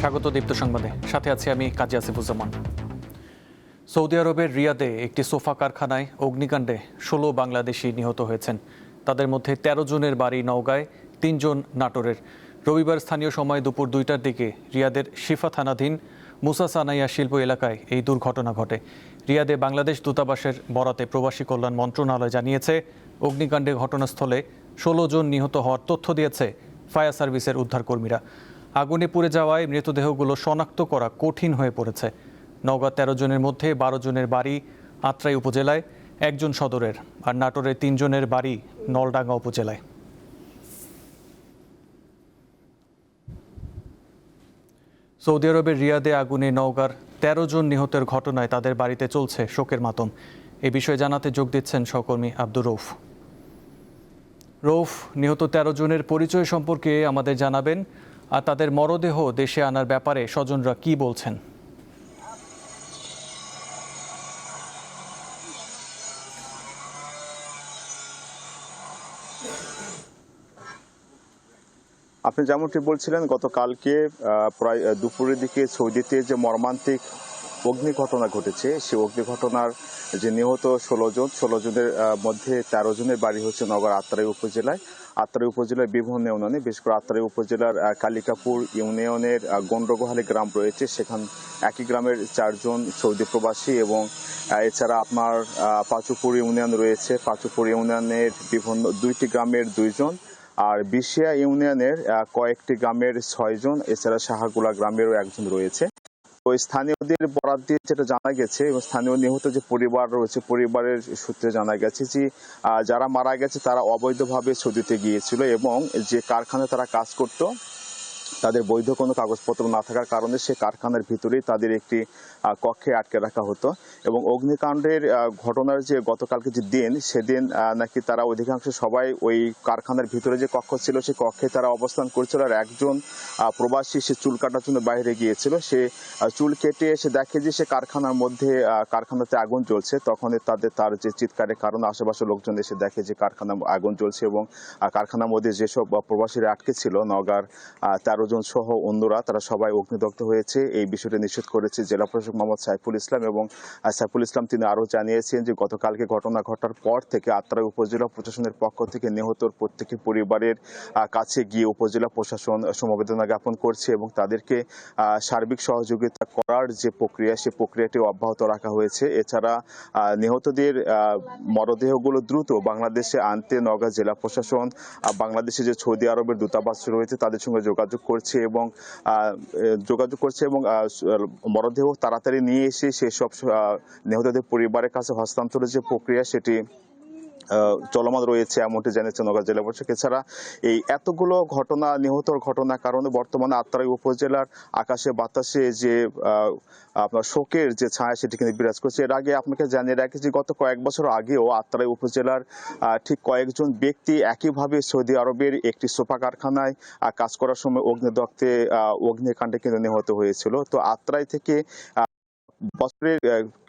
স্বাগত দীপ্ত সংবাদে, সাথে আছি আমি কাজী আসিফুজ্জামান। সৌদি আরবের রিয়াদে একটি সোফা কারখানায় অগ্নিকাণ্ডে ১৬ বাংলাদেশি নিহত হয়েছেন। তাদের মধ্যে ১৩ জনের বাড়ি নওগাঁয়, ৩ জন নাটোরের। রবিবার স্থানীয় সময় দুপুর ২টার দিকে রিয়াদের শিফা থানাধীন মুসা সানাইয়া শিল্প এলাকায় এই দুর্ঘটনা ঘটে। রিয়াদে বাংলাদেশ দূতাবাসের বরাতে প্রবাসী কল্যাণ মন্ত্রণালয় জানিয়েছে, অগ্নিকাণ্ডে ঘটনাস্থলে ১৬ জন নিহত হওয়ার তথ্য দিয়েছে ফায়ার সার্ভিসের উদ্ধারকর্মীরা। আগুনে পুড়ে যাওয়ায় মৃতদেহগুলো শনাক্ত করা কঠিন হয়ে পড়েছে। নওগাঁ ১৩ জনের মধ্যে ১২ জনের বাড়ি আত্রাই উপজেলায়, ১ জন সদরের, আর নাটোরের ৩ জনের বাড়ি নলডাঙ্গা উপজেলায়। সৌদি আরবের রিয়াদে আগুনে নওগাঁর ১৩ জন নিহতের ঘটনায় তাদের বাড়িতে চলছে শোকের মাতম। এ বিষয়ে জানাতে যোগ দিচ্ছেন সহকর্মী আব্দুর রৌফ। রৌফ, নিহত ১৩ জনের পরিচয় সম্পর্কে আমাদের জানাবেন, আর তাদের মরদেহ দেশে আনার ব্যাপারে স্বজনরা কি বলছেন? আপনি যেমনটি বলছিলেন, গতকালকে প্রায় দুপুরের দিকে সৌদিতে যে মর্মান্তিক অগ্নি ঘটনা ঘটেছে, সেই অগ্নি ঘটনার যে নিহত ১৬ জনের মধ্যে ১৩ জনের বাড়ি হচ্ছে নওগাঁর আত্রাই উপজেলায়। আত্রাই উপজেলার বিভিন্ন ইউনিয়নে, বিশেষ করে আত্রাই উপজেলার কালিকাপুর ইউনিয়নের গন্ডগোহালি গ্রাম রয়েছে, সেখান একই গ্রামের ৪ জন সৌদি প্রবাসী, এবং এছাড়া আপনার পাচুপুর ইউনিয়ন রয়েছে, পাচুপুর ইউনিয়নের বিভিন্ন ২টি গ্রামের ২ জন, আর বিশিয়া ইউনিয়নের কয়েকটি গ্রামের ৬ জন, এছাড়া সাহাগুলা গ্রামেরও ১ জন রয়েছে। তো স্থানীয়দের বরাত দিয়ে যেটা জানা গেছে, এবং স্থানীয় নিহত যে পরিবার রয়েছে, পরিবারের সূত্রে জানা গেছে যে যারা মারা গেছে তারা অবৈধভাবে সৌদিতে গিয়েছিল, এবং যে কারখানায় তারা কাজ করত তাদের বৈধ কোনো কাগজপত্র না থাকার কারণে সে কারখানার ভিতরেই তাদের একটি কক্ষে আটকে রাখা হতো। এবং অগ্নিকাণ্ডের ঘটনার যে গতকালকে যে দিন, সেদিন নাকি তারা অধিকাংশ সবাই ওই কারখানার ভিতরে যে কক্ষ ছিল সেই কক্ষে তারা অবস্থান করছিল, আর একজন প্রবাসী সে চুল কাটার জন্য বাইরে গিয়েছিল। সে চুল কেটে এসে দেখে যে সে কারখানার মধ্যে কারখানাতে আগুন জ্বলছে। তখন তার যে চিৎকারের কারণে আশেপাশের লোকজন এসে দেখে যে কারখানা আগুন জ্বলছে, এবং কারখানার মধ্যে যেসব প্রবাসীরা আটকে ছিল, নওগাঁর ১৩ জন সহ অন্যরা, তারা সবাই অগ্নিদগ্ধ হয়েছে। এই বিষয়টি নিশ্চিত করেছে জেলা প্রশাসক মোহাম্মদ সাইফুল ইসলাম, এবং সাইফুল ইসলাম তিনি আরও জানিয়েছেন যে গতকালকে ঘটনা ঘটার পর থেকে আত্রাই উপজেলা প্রশাসনের পক্ষ থেকে নিহতর প্রত্যেকটি পরিবারের কাছে গিয়ে উপজেলা প্রশাসন সমবেদনা জ্ঞাপন করছে, এবং তাদেরকে সার্বিক সহযোগিতা করার যে প্রক্রিয়া, সেই প্রক্রিয়াটি অব্যাহত রাখা হয়েছে। এছাড়া নিহতদের মরদেহগুলো দ্রুত বাংলাদেশে আনতে নওগাঁ জেলা প্রশাসন বাংলাদেশে যে সৌদি আরবের দূতাবাস রয়েছে তাদের সঙ্গে যোগাযোগ করছে, এবং মরদেহ তাড়াতাড়ি নিয়ে এসে সেসব নিহতদের পরিবারের কাছে হস্তান্তরের যে প্রক্রিয়া সেটি চলমান রয়েছে, এমনটি জানিয়েছে নওগাঁ জেলা প্রশাসক। এছাড়া এই এতগুলো ঘটনা, নিহতর ঘটনার কারণে বর্তমানে আত্রাই উপজেলার আকাশে বাতাসে যে আপনার শোকের যে ছায়া সেটি কিন্তু বিরাজ করছে। এর আগে আপনাকে জানিয়ে রাখি যে গত কয়েক বছর আগেও আত্রাই উপজেলার ঠিক কয়েকজন ব্যক্তি একইভাবে সৌদি আরবের একটি সোফা কারখানায় কাজ করার সময় অগ্নিকাণ্ডে কিন্তু নিহত হয়েছিল। তো আত্রাই থেকে বছরের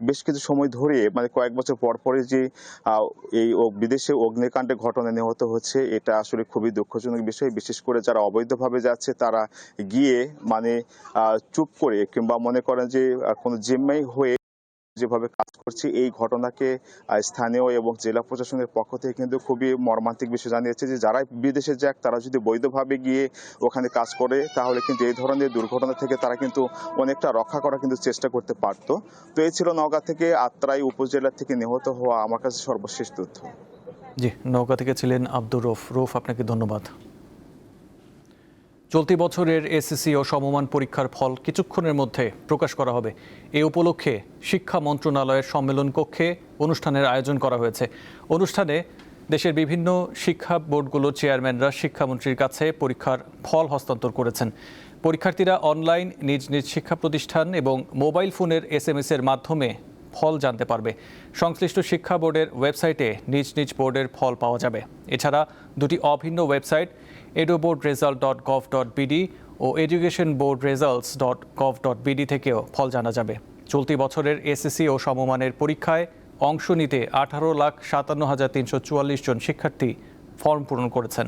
বেশ কিছু সময় ধরে, মানে কয়েক বছর পর পরে যে এই বিদেশে অগ্নিকাণ্ডে ঘটনা নিহত হচ্ছে, এটা আসলে খুবই দুঃখজনক বিষয়। বিশেষ করে যারা অবৈধভাবে যাচ্ছে তারা গিয়ে মানে চুপ করে, কিংবা মনে করেন যে কোনো জিম্মাই হয়ে যেভাবে কাজ করছে, এই ঘটনাকে স্থানীয় এবং জেলা প্রশাসনের পক্ষ থেকে কিন্তু খুবই মর্মান্তিক বিষয় জানিয়েছে যে যারা বিদেশে যাক তারা যদি বৈধভাবে গিয়ে ওখানে কাজ করে তাহলে কিন্তু এই ধরনের দুর্ঘটনা থেকে তারা কিন্তু অনেকটা রক্ষা করার কিন্তু চেষ্টা করতে পারত। তো এই ছিল নওগাঁ থেকে আত্রাই উপজেলা থেকে নিহত হওয়া আমার কাছে সর্বশেষ তথ্য। জি, নওগাঁ থেকে ছিলেন আব্দুর রৌফ। রৌফ, আপনাকে ধন্যবাদ। চলতি বছরের এসএসসি ও সমমান পরীক্ষার ফল কিছুক্ষণের মধ্যে প্রকাশ করা হবে। এ উপলক্ষে শিক্ষা মন্ত্রণালয়ের সম্মেলন কক্ষে অনুষ্ঠানের আয়োজন করা হয়েছে। অনুষ্ঠানে দেশের বিভিন্ন শিক্ষা বোর্ডগুলোর চেয়ারম্যানরা শিক্ষামন্ত্রীর কাছে পরীক্ষার ফল হস্তান্তর করেছেন। পরীক্ষার্থীরা অনলাইন নিজ নিজ শিক্ষা প্রতিষ্ঠান এবং মোবাইল ফোনের SMS-এর মাধ্যমে ফল জানতে পারবে। সংশ্লিষ্ট শিক্ষা বোর্ডের ওয়েবসাইটে নিজ নিজ বোর্ডের ফল পাওয়া যাবে। এছাড়া দুটি অভিন্ন ওয়েবসাইট eduboardresult.gov.bd ও educationboardresults.gov.bd থেকেও ফল জানা যাবে। চলতি বছরের এসএসসি ও সমমানের পরীক্ষায় অংশ নিতে 18,57,344 জন শিক্ষার্থী ফর্ম পূরণ করেছেন।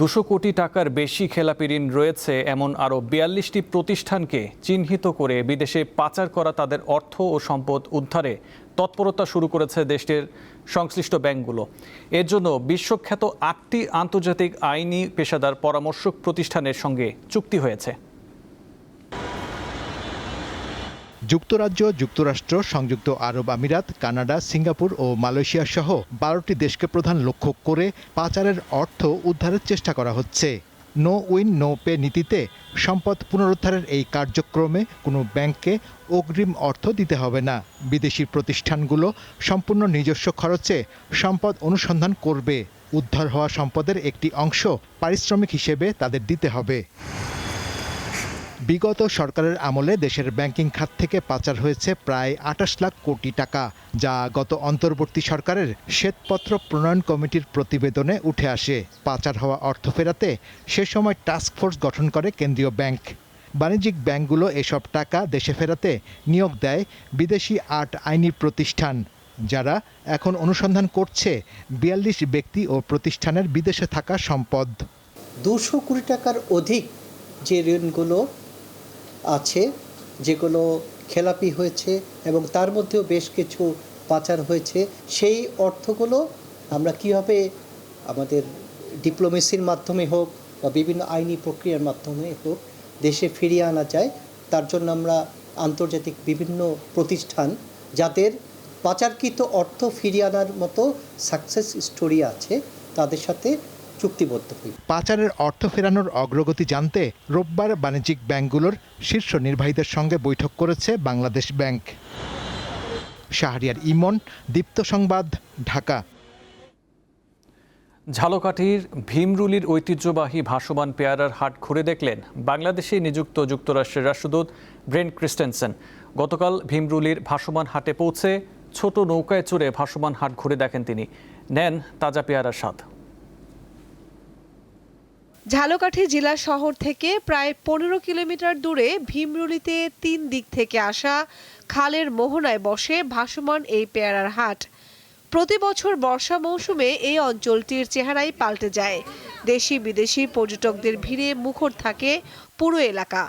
200 কোটি টাকার বেশি খেলাপি ঋণ রয়েছে এমন আরও 42টি প্রতিষ্ঠানকে চিহ্নিত করে বিদেশে পাচার করা তাদের অর্থ ও সম্পদ উদ্ধারে তৎপরতা শুরু করেছে দেশটির সংশ্লিষ্ট ব্যাংকগুলো। এর জন্য বিশ্বখ্যাত 8টি আন্তর্জাতিক আইনি পেশাদার পরামর্শক প্রতিষ্ঠানের সঙ্গে চুক্তি হয়েছে। যুক্তরাজ্য, যুক্তরাষ্ট্র, সংযুক্ত আরব আমিরাত, কানাডা, সিঙ্গাপুর ও মালয়েশিয়া সহ 12টি দেশকে প্রধান লক্ষ্য করে পাচারের অর্থ উদ্ধারের চেষ্টা করা হচ্ছে। নো উইন নো পে নীতিতে সম্পদ পুনরুদ্ধারের এই কার্যক্রমে কোনো ব্যাংককে অগ্রিম অর্থ দিতে হবে না। বিদেশি প্রতিষ্ঠানগুলো সম্পূর্ণ নিজস্ব খরচে সম্পদ অনুসন্ধান করবে। উদ্ধার হওয়া সম্পদের একটি অংশ পারিশ্রমিক হিসেবে তাদের দিতে হবে। বিগত সরকারের আমলে দেশের ব্যাংকিং খাত থেকে পাচার হয়েছে প্রায় 28 লাখ কোটি টাকা, যা গত অন্তর্বর্তী সরকারের শ্বেতপত্র প্রণয়ন কমিটির প্রতিবেদনে উঠে আসে। পাচার হওয়া অর্থ ফেরাতে সে সময় টাস্কফোর্স গঠন করে কেন্দ্রীয় ব্যাংক। বাণিজ্যিক ব্যাংকগুলো এসব টাকা দেশে ফেরাতে নিয়োগ দেয় বিদেশি 8 আইনি প্রতিষ্ঠান, যারা এখন অনুসন্ধান করছে 42 ব্যক্তি ও প্রতিষ্ঠানের বিদেশে থাকা সম্পদ। 200 কোটি টাকার অধিক যে ঋণগুলো আছে, যেগুলো খেলাপি হয়েছে এবং তার মধ্যেও বেশ কিছু পাচার হয়েছে, সেই অর্থগুলো আমরা কীভাবে আমাদের ডিপ্লোমেসির মাধ্যমে হোক বা বিভিন্ন আইনি প্রক্রিয়ার মাধ্যমে হোক দেশে ফিরিয়ে আনা যায়, তার জন্য আমরা আন্তর্জাতিক বিভিন্ন প্রতিষ্ঠান যাদের পাচারকৃত অর্থ ফিরিয়ে আনার মতো সাকসেস স্টোরি আছে তাদের সাথে চুক্তিবদ্ধ হই। পাচারের অর্থ ফেরানোর অগ্রগতি জানতে রোববার বাণিজ্যিক ব্যাংকগুলোর শীর্ষ নির্বাহীদের সঙ্গে বৈঠক করেছে বাংলাদেশ ব্যাংক। শাহরিয়ার ইমন, দীপ্ত সংবাদ, ঢাকা। ঝালকাঠির ভীমরুলির ঐতিহ্যবাহী ভাসমান পেয়ারার হাট ঘুরে দেখলেন বাংলাদেশে নিযুক্ত যুক্তরাষ্ট্রের রাষ্ট্রদূত ব্রেন্ট ক্রিস্টেনসেন। গতকাল ভীমরুলির ভাসমান হাটে পৌঁছে ছোট নৌকায় চড়ে ভাসমান হাট ঘুরে দেখেন তিনি। নেন তাজা পেয়ারার স্বাদ। ঝালকাঠি জেলা শহর থেকে প্রায় 15 কিলোমিটার দূরে ভীমরুলিতে 3 দিক থেকে আসা খালের মোহনায় বসে ভাসমান এই পেয়ারার হাট। প্রতি বছর বর্ষা মৌসুমে এই অঞ্চলটির চেহারাই পাল্টে যায়। দেশি বিদেশি পর্যটকদের ভিড়ে মুখর থাকে পুরো এলাকা।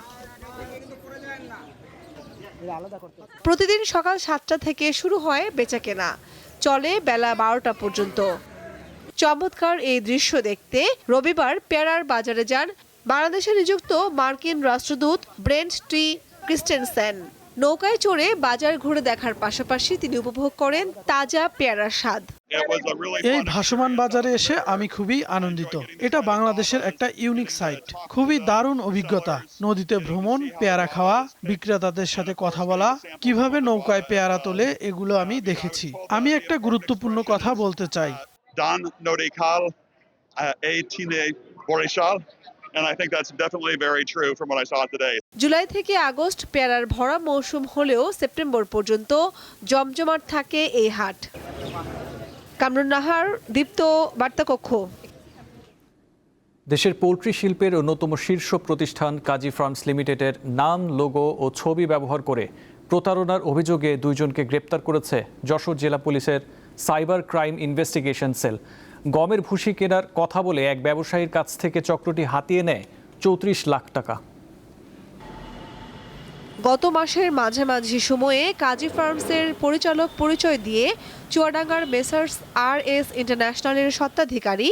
প্রতিদিন সকাল 7টা থেকে শুরু হয় বেচাকেনা, চলে বেলা 12টা পর্যন্ত। চমৎকার এই দৃশ্য দেখতে রবিবার পেয়ারার বাজারে যান বাংলাদেশে নিযুক্ত মার্কিন রাষ্ট্রদূত ব্রেন্ট টি ক্রিস্টেনসেন। নৌকায় চড়ে বাজার ঘুরে দেখার পাশাপাশি তিনি উপভোগ করেন তাজা পেয়ারার স্বাদ। এই ভাসমান বাজারে এসে আমি খুবই আনন্দিত। এটা বাংলাদেশের একটা ইউনিক সাইট, খুবই দারুণ অভিজ্ঞতা। নদীতে ভ্রমণ, পেয়ারা খাওয়া, বিক্রেতাদের সাথে কথা বলা, কিভাবে নৌকায় পেয়ারা তোলে, এগুলো আমি দেখেছি। আমি একটা গুরুত্বপূর্ণ কথা বলতে চাই। Dan Nodekal, Tine Borishal, and I think that's definitely very true from what I saw today. July থেকে আগস্ট পেয়ারার ভরা মৌসুম হলেও সেপ্টেম্বর পর্যন্ত জমজমাট থাকে এই হাট। কামরুন নাহার, দীপ্ত, বার্তাকক্ষ। দেশের পোলট্রি শিল্পের অন্যতম শীর্ষ প্রতিষ্ঠান কাজী ফার্মস লিমিটেডের নাম, লোগো ও ছবি ব্যবহার করে প্রতারণার অভিযোগে 2 জনকে গ্রেপ্তার করেছে যশোর জেলা পুলিশের সাইবার ক্রাইম ইনভেস্টিগেশন সেল। গমের ভুসি কেনার কথা বলে এক ব্যবসায়ীর কাছ থেকে চক্রটি হাতিয়ে নেয় 34 লাখ টাকা। গত মাসের মাঝামাঝি সময়ে কাজী ফার্মসের পরিচালক পরিচয় দিয়ে চুয়াডাঙ্গার মেসার্স RS ইন্টারন্যাশনালের স্বত্বাধিকারী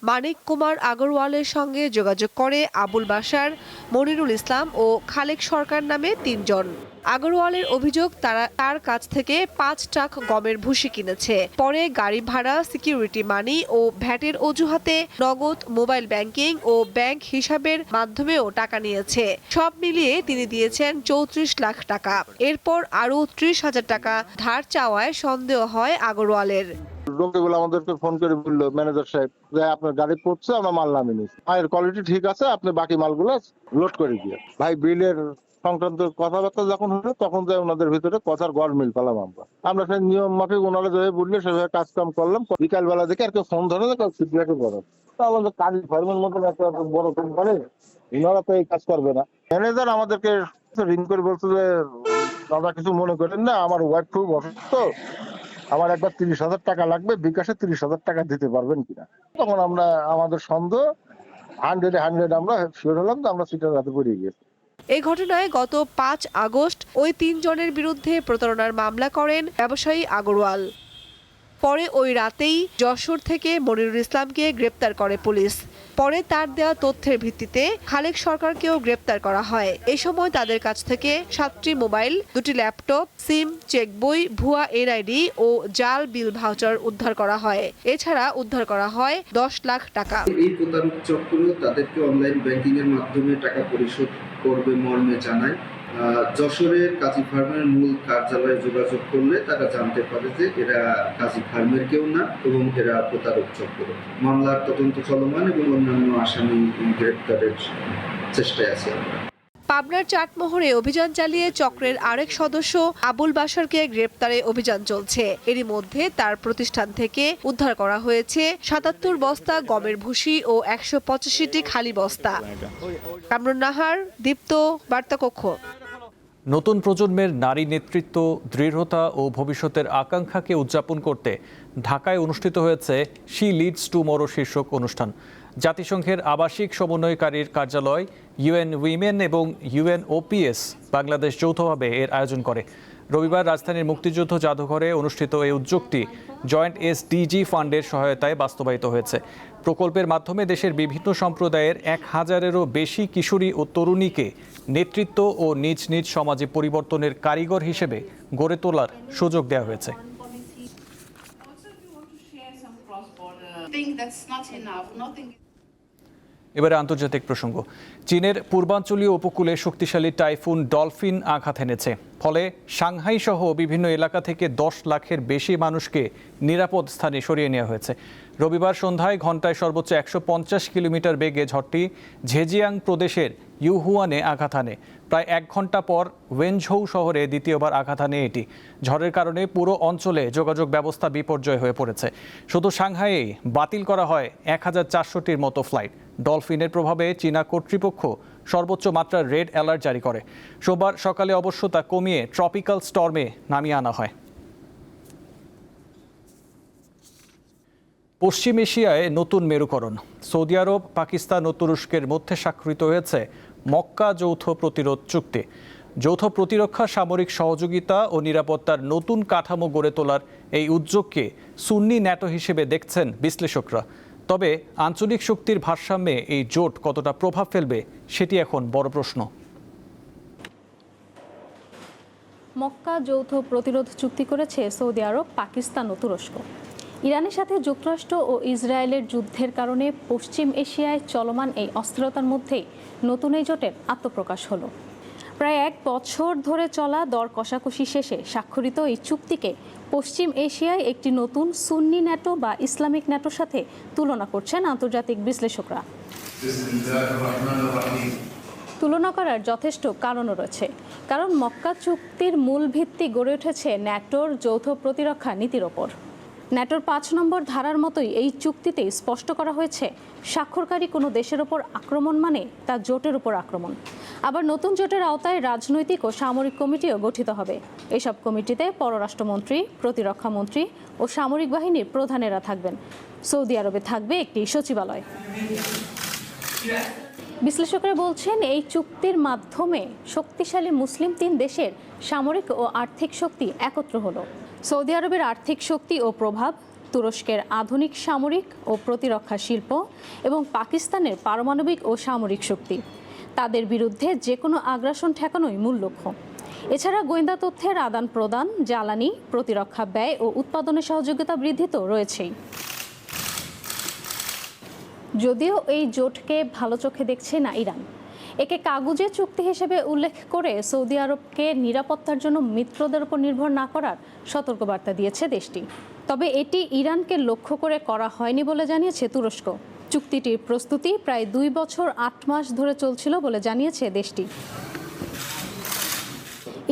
মানিক কুমার আগরওয়ালের সঙ্গে যোগাযোগ করে আবুল বাশার, মনিরুল ইসলাম ও খালেক সরকার নামে 3 জন। আগরওয়ালের অভিযোগ তার কাছ থেকে 5 ট্রাক গমের ভুসি কিনেছে। পরে গাড়ি ভাড়া, সিকিউরিটি মানি ও ভ্যাটের অজুহাতে নগদ, মোবাইল ব্যাংকিং ও ব্যাংক হিসাবের মাধ্যমেও টাকা নিয়েছে। সব মিলিয়ে তিনি দিয়েছেন 34 লাখ টাকা। এরপর আরও 30,000 টাকা ধার চাওয়ায় সন্দেহ হয় আগরওয়ালের। লোকগুলো আমাদেরকে ফোন করে বললো, ম্যানেজার সাহেব যে আপনার গাড়ি পড়ছে, আমরা মাল নামিয়ে নিচ্ছি, মালের কোয়ালিটি ঠিক আছে, আপনি বাকি মালগুলো লোড করে দিয়ে। ভাই বিলের সংক্রান্ত কথাবার্তা যখন হলো তখন যাই ওনাদের ভিতরে কথার গড়মিল পেলাম। আমরা সেই নিয়ম মাফিক ওনারা যেভাবে বললে সেভাবে কাজ কাম করলাম। বিকাল বেলা দেখে আর কেউ ফোন ধরে না, কেউ ফিডব্যাকও করে। আমাদের কাজী ফার্মের মতন একটা বড় কোম্পানি, ওনারা তো এই কাজ করবে না। ম্যানেজার আমাদেরকে রিং করে বলছে যে দাদা কিছু মনে করেন না, আমার ওয়াইফ খুব অসুস্থ, আমার একবার 30,000 টাকা লাগবে, বিকাশে 30,000 টাকা দিতে পারবেন কিনা। তখন আমরা আমাদের সন্দেহ 100 আমরা শিওর হলাম যে আমরা সিটের রাতে পড়ে গেছি। এই ঘটনায় গত 5 আগস্ট ওই 3 জনের বিরুদ্ধে প্রতারণার মামলা করেন ব্যবসায়ী আগরওয়াল। পরে ওই রাতেই যশোর থেকে মনিরুল ইসলামকে গ্রেপ্তার করে পুলিশ। পরে তার দেওয়া তথ্যের ভিত্তিতে খালেক সরকারকেও গ্রেপ্তার করা হয়। এই সময় তাদের কাছ থেকে 7টি মোবাইল, 2টি ল্যাপটপ, সিম, চেক বই, ভুয়া এনআইডি ও জাল বিল ভাউচার উদ্ধার করা হয়। এছাড়া উদ্ধার করা হয় 10 লাখ টাকা। এই প্রতারক চক্র তাদেরকে অনলাইন ব্যাংকিং এর মাধ্যমে টাকা পরিশোধ করবে মর্মে জানায়। যশোরের কাজী ফার্মের মূল কার্যালয়ে যোগাযোগ করলে তারা জানতে পারে যে এরা কাজী ফার্মের কেউ না এবং এরা প্রতারক চক্র। মামলার তদন্ত চলমান এবং অন্যান্য আসামি গ্রেপ্তারের চেষ্টায় আছে। পাবনার চাটমোহরে অভিযান চালিয়ে চক্রের আরেক সদস্য আবুল বাশারকে গ্রেপ্তারে অভিযান চলছে। এরই মধ্যে তার প্রতিষ্ঠান থেকে উদ্ধার করা হয়েছে 77 বস্তা গমের ভুসি ও 185টি খালি বস্তা। কামরুন নাহার, দীপ্ত, বার্তাকক্ষ। নতুন প্রজন্মের নারী নেতৃত্ব, দৃঢ়তা ও ভবিষ্যতের আকাঙ্ক্ষাকে উদযাপন করতে ঢাকায় অনুষ্ঠিত হয়েছে শি লিডস টুমরো শীর্ষক অনুষ্ঠান। জাতিসংঘের আবাসিক সমন্বয়কারীর কার্যালয়, ইউএন উইমেন এবং ইউএনওপিএস বাংলাদেশ যৌথভাবে এর আয়োজন করে। রবিবার রাজধানীর মুক্তিযুদ্ধ জাদুঘরে অনুষ্ঠিত এই উদ্যোগটি জয়েন্ট এসডিজি ফান্ডের সহায়তায় বাস্তবায়িত হয়েছে। প্রকল্পের মাধ্যমে দেশের বিভিন্ন সম্প্রদায়ের 1000-এরও বেশি কিশোরী ও তরুণীকে নেতৃত্ব ও নিজ নিজ সমাজে পরিবর্তনের কারিগর হিসেবে গড়ে তোলার সুযোগ দেওয়া হয়েছে। এবারে আন্তর্জাতিক প্রসঙ্গ। চীনের পূর্বাঞ্চলীয় উপকূলে শক্তিশালী টাইফুন ডলফিন আঘাত এনেছে। ফলে সাংহাই সহ বিভিন্ন এলাকা থেকে 10 লাখের বেশি মানুষকে নিরাপদ স্থানে সরিয়ে নেওয়া হয়েছে। রবিবার সন্ধ্যায় ঘন্টায় সর্বোচ্চ 150 কিলোমিটার বেগে ঝড়টি ঝেজিয়াং প্রদেশের ইউহুয়ানে আঘাত হানে। প্রায় 1 ঘন্টা পর ওয়েনঝৌ শহরে দ্বিতীয়বার আঘাত হানে এটি। ঝড়ের কারণে পুরো অঞ্চলে যোগাযোগ ব্যবস্থা বিপর্যয় হয়ে পড়েছে। শুধু সাংহাইয়েই বাতিল করা হয় 1400টির মতো ফ্লাইট। ডলফিনের প্রভাবে চীনা কর্তৃপক্ষ সর্বোচ্চ মাত্রার রেড অ্যালার্ট জারি করে। সোমবার সকালে অবশ্য তা কমিয়ে ট্রপিক্যাল স্টর্মে নামিয়ে আনা হয়। পশ্চিম এশিয়ায় নতুন মেরুকরণ। সৌদি আরব, পাকিস্তান ও তুরস্কের মধ্যে স্বাক্ষরিত হয়েছে মক্কা যৌথ প্রতিরোধ চুক্তি। যৌথ প্রতিরক্ষা, সামরিক সহযোগিতা ও নিরাপত্তার নতুন কাঠামো গড়ে তোলার এই উদ্যোগকে সুন্নি ন্যাটো হিসেবে দেখছেন বিশ্লেষকরা। তবে আঞ্চলিক শক্তির ভারসাম্যে এই জোট কতটা প্রভাব ফেলবে সেটি এখন বড় প্রশ্ন। মক্কা যৌথ প্রতিরোধ চুক্তি করেছে সৌদি আরব, পাকিস্তান ও তুরস্ক। ইরানের সাথে যুক্তরাষ্ট্র ও ইসরায়েলের যুদ্ধের কারণে পশ্চিম এশিয়ায় চলমান এই অস্থিরতার মধ্যেই নতুন এই জোটের আত্মপ্রকাশ হলো। প্রায় 1 বছর ধরে চলা দর কষাকষি শেষে স্বাক্ষরিত এই চুক্তিকে পশ্চিম এশিয়ায় একটি নতুন সুন্নি ন্যাটো বা ইসলামিক ন্যাটোর সাথে তুলনা করছেন আন্তর্জাতিক বিশ্লেষকরা। তুলনা করার যথেষ্ট কারণও রয়েছে, কারণ মক্কা চুক্তির মূল ভিত্তি গড়ে উঠেছে ন্যাটোর যৌথ প্রতিরক্ষা নীতির ওপর। ন্যাটোর 5 নম্বর ধারার মতোই এই চুক্তিতে স্পষ্ট করা হয়েছে, স্বাক্ষরকারী কোনো দেশের ওপর আক্রমণ মানে তা জোটের উপর আক্রমণ। আবার নতুন জোটের আওতায় রাজনৈতিক ও সামরিক কমিটিও গঠিত হবে। এসব কমিটিতে পররাষ্ট্রমন্ত্রী, প্রতিরক্ষা মন্ত্রী ও সামরিক বাহিনীর প্রধানেরা থাকবেন। সৌদি আরবে থাকবে একটি সচিবালয়। বিশ্লেষকরা বলছেন, এই চুক্তির মাধ্যমে শক্তিশালী মুসলিম 3 দেশের সামরিক ও আর্থিক শক্তি একত্র হলো। সৌদি আরবের আর্থিক শক্তি ও প্রভাব, তুরস্কের আধুনিক সামরিক ও প্রতিরক্ষা শিল্প এবং পাকিস্তানের পারমাণবিক ও সামরিক শক্তি। তাদের বিরুদ্ধে যে কোনো আগ্রাসন ঠেকানোই মূল লক্ষ্য। এছাড়া গোয়েন্দা তথ্যের আদান প্রদান, জ্বালানি, প্রতিরক্ষা ব্যয় ও উৎপাদনের সহযোগিতা বৃদ্ধি তো রয়েছেই। যদিও এই জোটকে ভালো চোখে দেখছে না ইরান। একে কাগুজে চুক্তি হিসেবে উল্লেখ করে সৌদি আরবকে নিরাপত্তার জন্য মিত্রদের উপর নির্ভর না করার সতর্কবার্তা দিয়েছে দেশটি। তবে এটি ইরানকে লক্ষ্য করে করা হয়নি বলে জানিয়েছে তুরস্ক। চুক্তিটির প্রস্তুতি প্রায় 2 বছর 8 মাস ধরে চলছিল বলে জানিয়েছে দেশটি।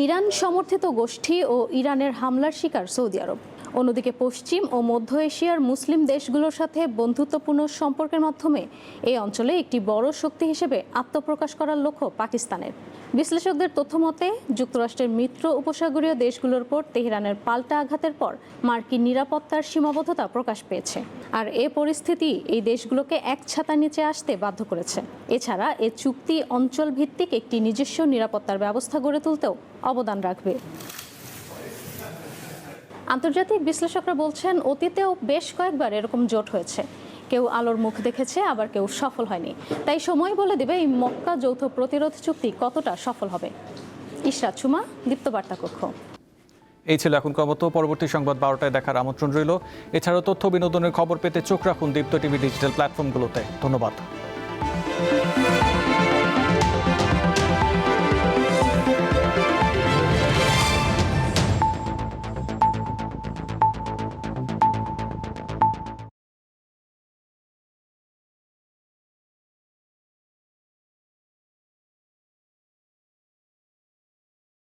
ইরান সমর্থিত গোষ্ঠী ও ইরানের হামলার শিকার সৌদি আরব। অন্যদিকে পশ্চিম ও মধ্য এশিয়ার মুসলিম দেশগুলোর সাথে বন্ধুত্বপূর্ণ সম্পর্কের মাধ্যমে এই অঞ্চলে একটি বড় শক্তি হিসেবে আত্মপ্রকাশ করার লক্ষ্য পাকিস্তানের। বিশ্লেষকদের তথ্যমতে যুক্তরাষ্ট্রের মিত্র উপসাগরীয় দেশগুলোর উপর তেহরানের পাল্টা আঘাতের পর মার্কিন নিরাপত্তার সীমাবদ্ধতা প্রকাশ পেয়েছে। আর এ পরিস্থিতি এই দেশগুলোকে এক ছাতার নিচে আসতে বাধ্য করেছে। এছাড়া এ চুক্তি অঞ্চল ভিত্তিক একটি নিজস্ব নিরাপত্তার ব্যবস্থা গড়ে তুলতেও অবদান রাখবে। আন্তর্জাতিক বিশ্লেষকরা বলছেন অতীতেও বেশ কয়েকবার এরকম জোট হয়েছে। কেউ আলোর মুখ দেখেছে, আবার কেউ সফল হয়নি। তাই সময় বলে দেবে এই মক্কা যৌথ প্রতিরোধ চুক্তি কতটা সফল হবে। ইশরাত সুমা, দীপ্তবার্তা কক্ষ। এই ছিল এখনকার মতো। পরবর্তী সংবাদ 12টায় দেখার আমন্ত্রণ রইল। এছাড়াও তথ্য বিনোদনের খবর পেতে চোখ রাখুন দীপ্ত টিভি ডিজিটাল প্ল্যাটফর্মগুলোতে। ধন্যবাদ।